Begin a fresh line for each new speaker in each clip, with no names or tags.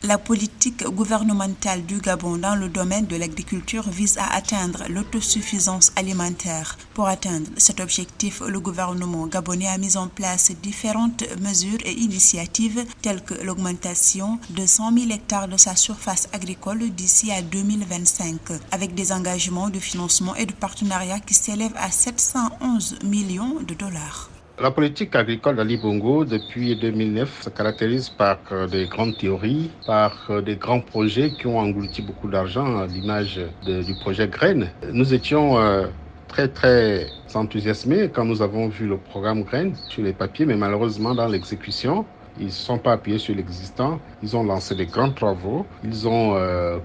La politique gouvernementale du Gabon dans le domaine de l'agriculture vise à atteindre l'autosuffisance alimentaire. Pour atteindre cet objectif, le gouvernement gabonais a mis en place différentes mesures et initiatives telles que l'augmentation de 100 000 hectares de sa surface agricole d'ici à 2025, avec des engagements de financement et de partenariat qui s'élèvent à 711 millions de dollars.
La politique agricole d'Ali Bongo depuis 2009 se caractérise par des grandes théories, par des grands projets qui ont englouti beaucoup d'argent, à l'image du projet Graines. Nous étions très enthousiasmés quand nous avons vu le programme Graines sur les papiers, mais malheureusement dans l'exécution, ils ne se sont pas appuyés sur l'existant. Ils ont lancé des grands travaux. Ils ont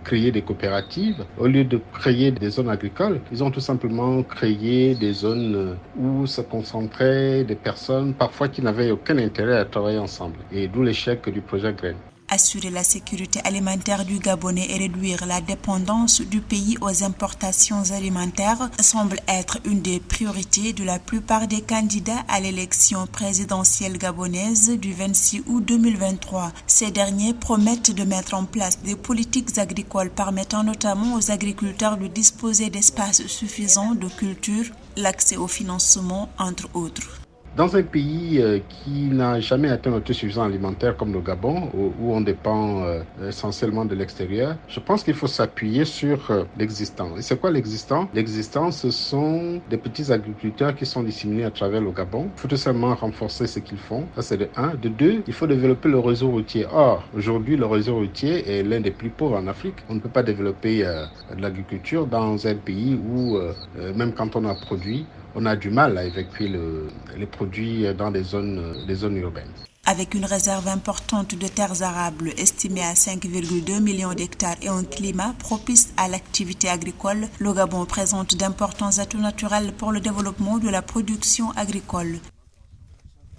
créé des coopératives. Au lieu de créer des zones agricoles, ils ont tout simplement créé des zones où se concentraient des personnes parfois qui n'avaient aucun intérêt à travailler ensemble. Et d'où l'échec du projet Graines.
Assurer la sécurité alimentaire du Gabonais et réduire la dépendance du pays aux importations alimentaires semble être une des priorités de la plupart des candidats à l'élection présidentielle gabonaise du 26 août 2023. Ces derniers promettent de mettre en place des politiques agricoles permettant notamment aux agriculteurs de disposer d'espaces suffisants de culture, l'accès au financement, entre autres.
Dans un pays qui n'a jamais atteint l'autosuffisance alimentaire comme le Gabon, où on dépend essentiellement de l'extérieur, je pense qu'il faut s'appuyer sur l'existant. Et c'est quoi l'existant? L'existant, ce sont des petits agriculteurs qui sont disséminés à travers le Gabon. Il faut tout simplement renforcer ce qu'ils font. Ça, c'est de un. De deux, il faut développer le réseau routier. Or, aujourd'hui, le réseau routier est l'un des plus pauvres en Afrique. On ne peut pas développer de l'agriculture dans un pays où, même quand on a produit, on a du mal à évacuer les produits dans les zones urbaines.
Avec une réserve importante de terres arables estimée à 5,2 millions d'hectares et un climat propice à l'activité agricole, le Gabon présente d'importants atouts naturels pour le développement de la production agricole.